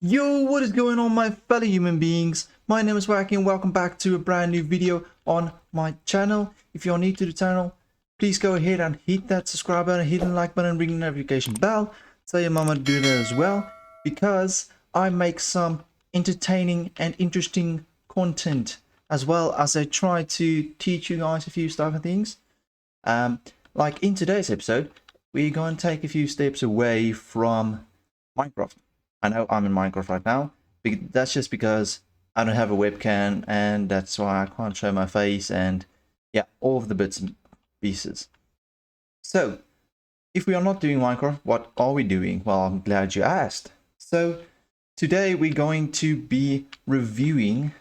Yo, what is going on, my fellow human beings? My name is Wacky and welcome back to a brand new video on my channel. If you're new to the channel, please go ahead and hit that subscribe button, hit the like button, ring the notification bell. Tell your mama to do that as well, because I make some entertaining and interesting content, as well as I try to teach you guys a few stuff and things. Like in today's episode, we're going to take a few steps away from Minecraft. I know I'm in Minecraft right now, but that's just because I don't have a webcam, and that's why I can't show my face and yeah, all of the bits and pieces. So, if we are not doing Minecraft, what are we doing? Well, I'm glad you asked. So, today we're going to be reviewing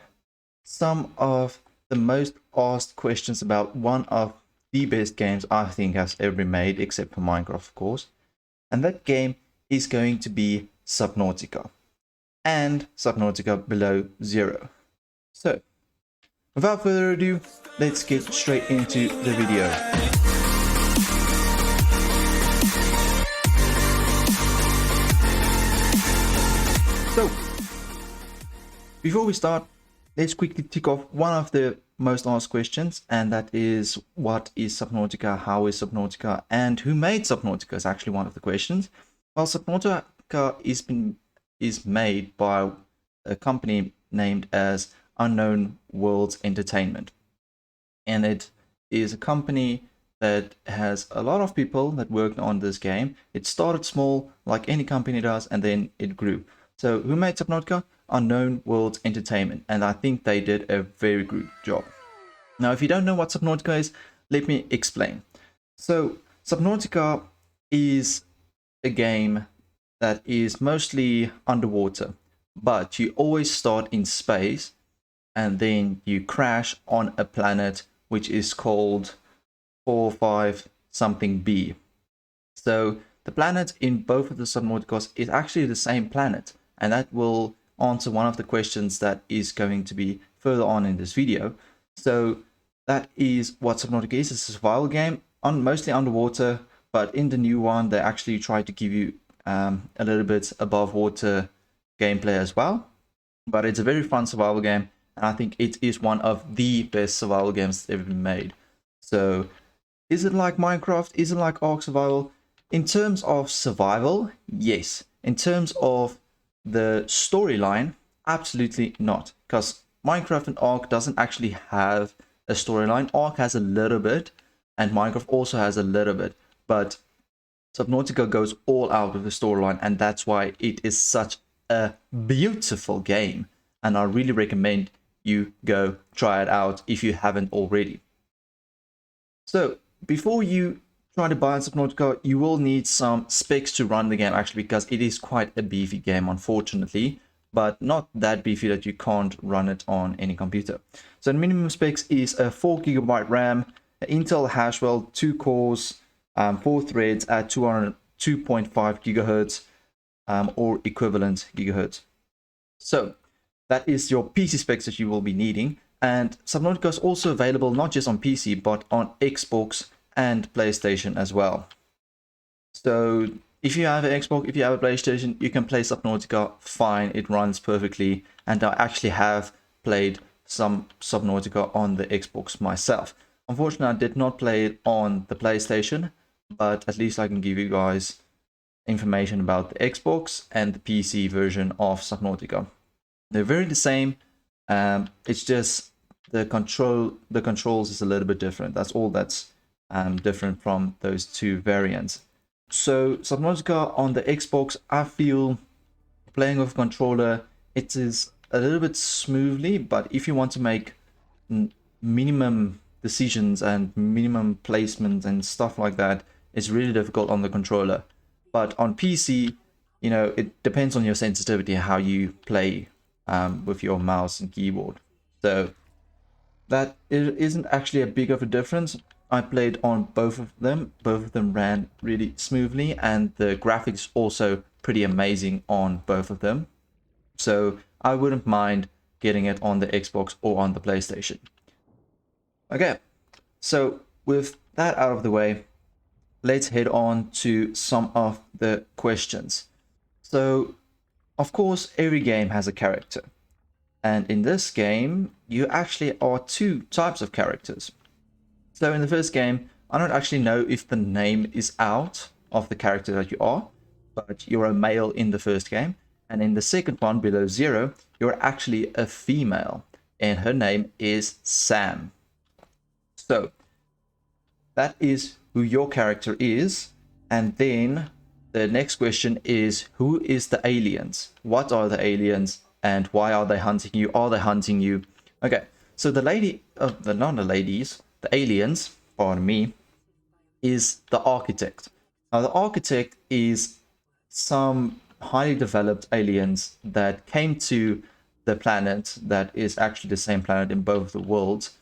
some of the most asked questions about one of the best games I think has ever been made, except for Minecraft, of course. And that game is going to be Subnautica and Subnautica Below Zero. So, without further ado, let's get straight into the video. So, before we start, let's quickly tick off one of the most asked questions, and that is, what is Subnautica, how is Subnautica, and who made Subnautica is actually one of the questions. Well, Subnautica is made by a company named as Unknown Worlds Entertainment, and it is a company that has a lot of people that worked on this game. It started small, like any company does, and then it grew. So who made Subnautica? Unknown Worlds Entertainment, and I think they did a very good job. Now, if you don't know what Subnautica is, let me explain. So Subnautica is a game that is mostly underwater, but you always start in space and then you crash on a planet which is called 45 something B. So the planet in both of the Subnauticas is actually the same planet, and that will answer one of the questions that is going to be further on in this video. So that is what Subnautica is. It's a survival game, mostly underwater, but in the new one they actually try to give you a little bit above water gameplay as well. But it's a very fun survival game, and I think it is one of the best survival games that's ever been made. So is it like Minecraft? Is it like Ark Survival? In terms of survival, yes. In terms of the storyline, absolutely not, because Minecraft and Ark doesn't actually have a storyline. Ark has a little bit, and Minecraft also has a little bit, but Subnautica goes all out with the storyline, and that's why it is such a beautiful game, and I really recommend you go try it out if you haven't already. So before you try to buy Subnautica, you will need some specs to run the game, actually, because it is quite a beefy game, unfortunately, but not that beefy that you can't run it on any computer. So the minimum specs is a 4 GB RAM, an Intel Haswell, 2 cores, 4 threads at 2.5 gigahertz or equivalent gigahertz. So that is your PC specs that you will be needing. And Subnautica is also available not just on PC, but on Xbox and PlayStation as well. So if you have an Xbox, if you have a PlayStation, you can play Subnautica fine. It runs perfectly, and I actually have played some Subnautica on the Xbox myself. Unfortunately, I did not play it on the PlayStation, but at least I can give you guys information about the Xbox and the PC version of Subnautica. They're very the same. It's just the controls is a little bit different. That's all that's different from those two variants. So Subnautica on the Xbox, I feel playing with a controller, it is a little bit smoothly, but if you want to make minimum decisions and minimum placement and stuff like that, it's really difficult on the controller. But on PC, you know, it depends on your sensitivity how you play with your mouse and keyboard. So that isn't actually a big of a difference. I played on both of them. Both of them ran really smoothly, and the graphics also pretty amazing on both of them. So I wouldn't mind getting it on the Xbox or on the PlayStation. Okay, so with that out of the way, let's head on to some of the questions. So of course, every game has a character. And in this game, you actually are two types of characters. So in the first game, I don't actually know if the name is out of the character that you are, but you're a male in the first game. And in the second one, below zero, you're actually a female. And her name is Sam. So that is who your character is. And then the next question is, who is the aliens? What are the aliens? And why are they hunting you? Are they hunting you? Okay, so the aliens, pardon me, is the architect. Now, the architect is some highly developed aliens that came to the planet that is actually the same planet in both the worlds,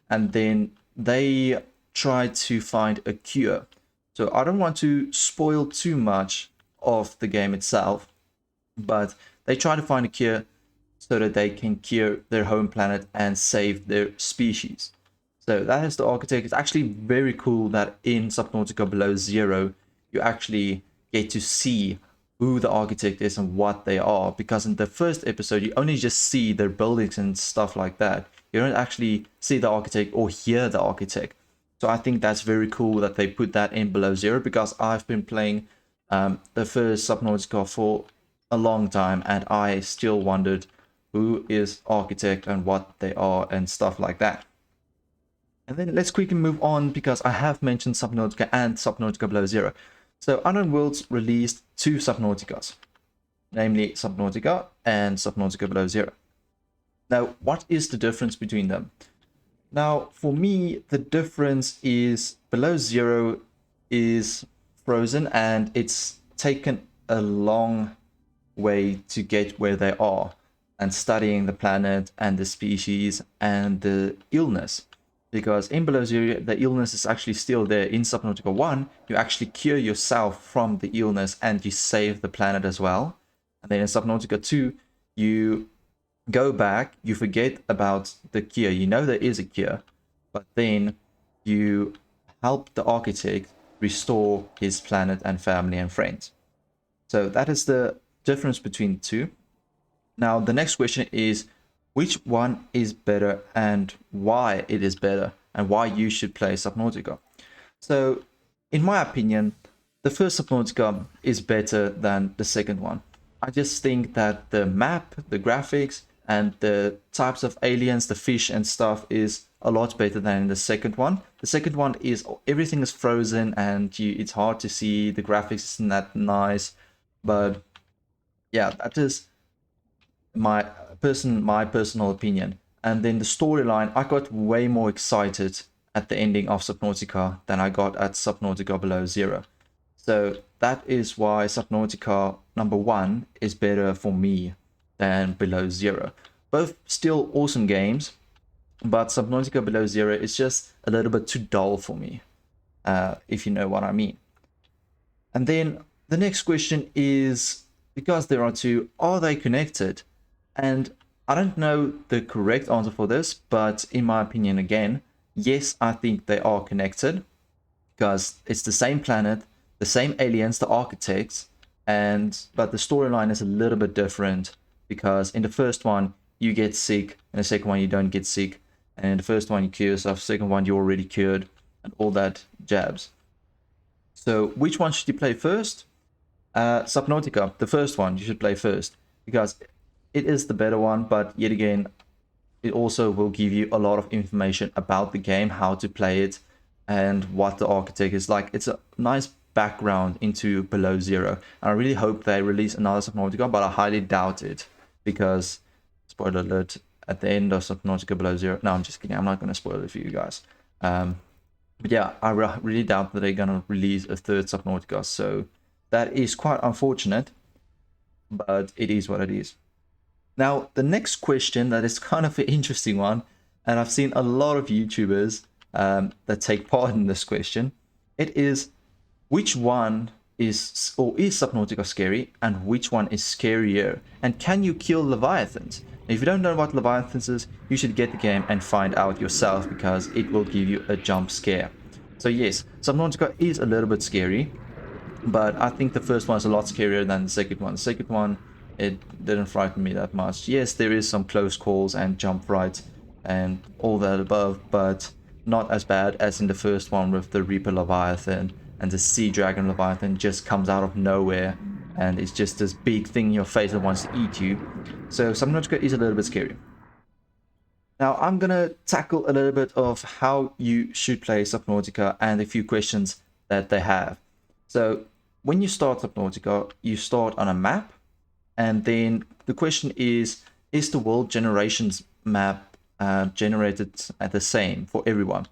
and then they tried to find a cure. So I don't want to spoil too much of the game itself, but they try to find a cure so that they can cure their home planet and save their species. So that is the architect. It's actually very cool that in Subnautica Below Zero, you actually get to see who the architect is and what they are. Because in the first episode, you only just see their buildings and stuff like that. You don't actually see the architect or hear the architect. So I think that's very cool that they put that in Below Zero, because I've been playing the first Subnautica for a long time and I still wondered who is architect and what they are and stuff like that. And then let's quickly move on, because I have mentioned Subnautica and Subnautica Below Zero. So Unknown Worlds released two Subnauticas, namely Subnautica and Subnautica Below Zero. Now, what is the difference between them? Now, for me, the difference is Below Zero is frozen and it's taken a long way to get where they are, and studying the planet and the species and the illness. Because in Below Zero, the illness is actually still there. In Subnautica 1, you actually cure yourself from the illness and you save the planet as well. And then in Subnautica 2, you go back, you forget about the cure. You know there is a cure, but then you help the architect restore his planet and family and friends. So that is the difference between the two. Now, the next question is, which one is better and why it is better and why you should play Subnautica? So, in my opinion, the first Subnautica is better than the second one. I just think that the map, the graphics, and the types of aliens, the fish and stuff is a lot better than in the second one. The second one is everything is frozen and it's hard to see. The graphics isn't that nice, but yeah, that is my personal opinion. And then the storyline, I got way more excited at the ending of Subnautica than I got at Subnautica Below Zero. So that is why Subnautica number 1 is better for me than Below Zero. Both still awesome games, but Subnautica Below Zero is just a little bit too dull for me, if you know what I mean. And then the next question is, because there are two, are they connected? And I don't know the correct answer for this, but in my opinion, again, yes, I think they are connected, because it's the same planet, the same aliens, the architects, but the storyline is a little bit different, because in the first one you get sick, and the second one you don't get sick, and in the first one you cure yourself, second one you're already cured, and all that jabs. So which one should you play first? Subnautica, the first one you should play first, because it is the better one, but yet again, it also will give you a lot of information about the game, how to play it, and what the architect is like. It's a nice background into Below Zero. And I really hope they release another Subnautica, but I highly doubt it, because, spoiler alert, at the end of Subnautica Below Zero, no, I'm just kidding, I'm not going to spoil it for you guys. But yeah, I really doubt that they're going to release a third Subnautica, so that is quite unfortunate, but it is what it is. Now, the next question that is kind of an interesting one, and I've seen a lot of YouTubers that take part in this question. It is, which one is Subnautica scary, and which one is scarier? And can you kill leviathans? If you don't know what leviathans is, you should get the game and find out yourself, because it will give you a jump scare. So yes, Subnautica is a little bit scary, but I think the first one is a lot scarier than the second one. The second one it didn't frighten me that much. Yes, there is some close calls and jump right and all that above, but not as bad as in the first one with the Reaper Leviathan, and the Sea Dragon Leviathan just comes out of nowhere and it's just this big thing in your face that wants to eat you. So Subnautica is a little bit scary. Now I'm gonna tackle a little bit of how you should play Subnautica and a few questions that they have. So when you start Subnautica, you start on a map, and then the question is the world generations map generated the same for everyone?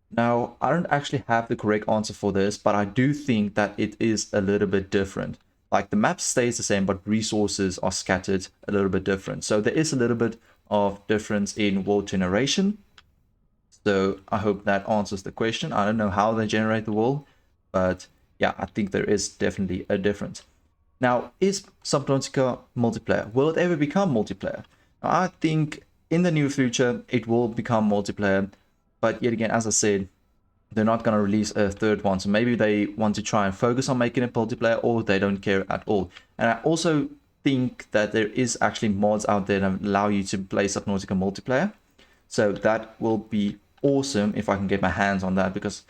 Now, I don't actually have the correct answer for this, but I do think that it is a little bit different. Like the map stays the same, but resources are scattered a little bit different. So there is a little bit of difference in world generation. So I hope that answers the question. I don't know how they generate the world, but yeah, I think there is definitely a difference. Now, is Subnautica multiplayer? Will it ever become multiplayer? Now, I think in the near future it will become multiplayer, but yet again, as I said, they're not going to release a third one, so maybe they want to try and focus on making it multiplayer, or they don't care at all. And I also think that there is actually mods out there that allow you to play Subnautica multiplayer, so that will be awesome if I can get my hands on that, because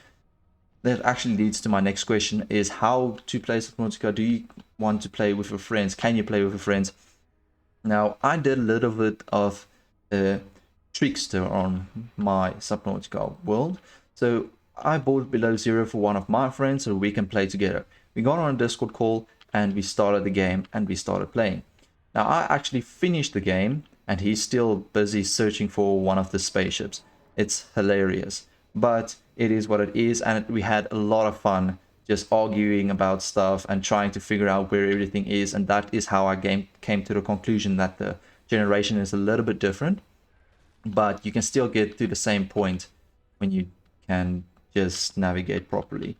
that actually leads to my next question, is how to play Subnautica. Do you want to play with your friends? Can you play with your friends? Now, I did a little bit of trickster on my Subnautica world. So I bought Below Zero for one of my friends so we can play together. We got on a Discord call and we started the game and we started playing. Now, I actually finished the game and he's still busy searching for one of the spaceships. It's hilarious, but it is what it is, and we had a lot of fun just arguing about stuff and trying to figure out where everything is, and that is how our game came to the conclusion that the generation is a little bit different, but you can still get to the same point when you can just navigate properly.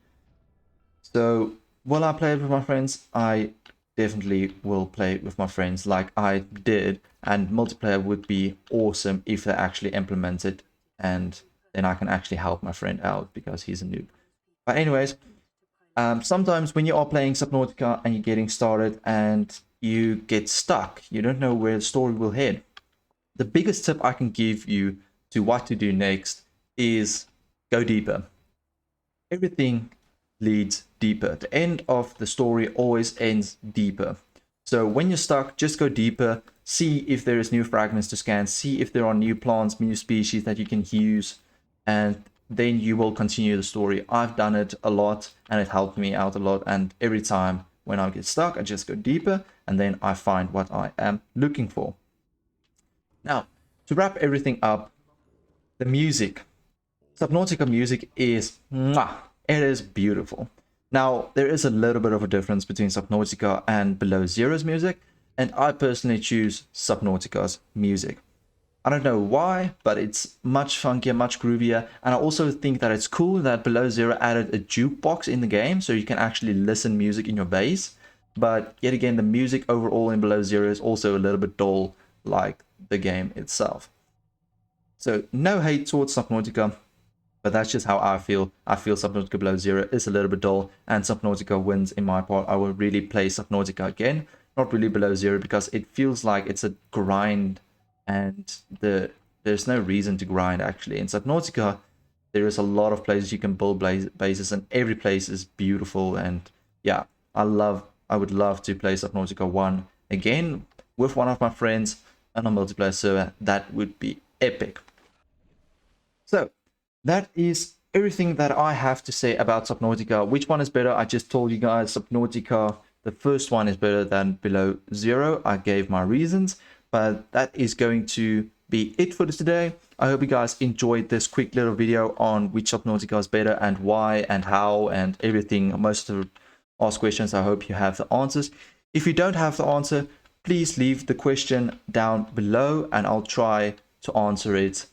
So will I play with my friends? I definitely will play with my friends like I did, and multiplayer would be awesome if they actually implement it, and then I can actually help my friend out because he's a noob. But anyways, sometimes when you are playing Subnautica and you're getting started and you get stuck, you don't know where the story will head, the biggest tip I can give you to what to do next is go deeper. Everything leads deeper. The end of the story always ends deeper. So when you're stuck, just go deeper, see if there is new fragments to scan, see if there are new plants, new species that you can use, and then you will continue the story. I've done it a lot and it helped me out a lot, and every time when I get stuck, I just go deeper and then I find what I am looking for. Now, to wrap everything up, the music. Subnautica music is mwah, it is beautiful. Now, there is a little bit of a difference between Subnautica and Below Zero's music, and I personally choose Subnautica's music. I don't know why, but it's much funkier, much groovier, and I also think that it's cool that Below Zero added a jukebox in the game, so you can actually listen music in your base. But yet again, the music overall in Below Zero is also a little bit dull, like the game itself. So no hate towards Subnautica, but that's just how I feel. I feel Subnautica Below Zero is a little bit dull, and Subnautica wins in my part. I will really play Subnautica again, not really Below Zero, because it feels like it's a grind, and there's no reason to grind actually. In Subnautica, there is a lot of places you can build bases, and every place is beautiful. And yeah, I would love to play Subnautica 1 again with one of my friends on a multiplayer server. That would be epic. So that is everything that I have to say about Subnautica. Which one is better? I just told you guys Subnautica, the first one, is better than Below Zero. I gave my reasons, but that is going to be it for today. I hope you guys enjoyed this quick little video on which Subnautica is better and why and how and everything. Most of the asked questions, I hope you have the answers. If you don't have the answer, please leave the question down below and I'll try to answer it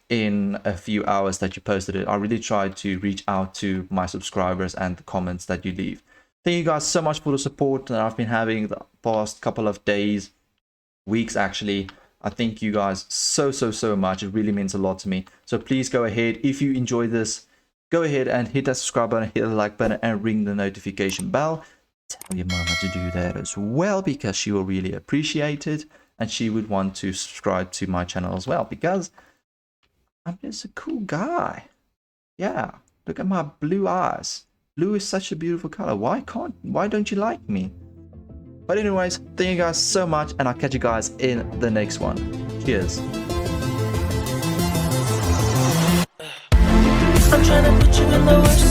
in a few hours that you posted it. I really try to reach out to my subscribers and the comments that you leave. Thank you guys so much for the support that I've been having the past couple of days, weeks actually. I thank you guys so much. It really means a lot to me. So please go ahead, if you enjoy this, go ahead and hit that subscribe button, hit the like button, and ring the notification bell. tell your mama to do that as well, because she will really appreciate it, and she would want to subscribe to my channel as well, because I'm just a cool guy. Yeah, look at my blue eyes. Blue is such a beautiful color. Why don't you like me? But anyways, thank you guys so much, and I'll catch you guys in the next one. Cheers. I'm trying to put you in the worst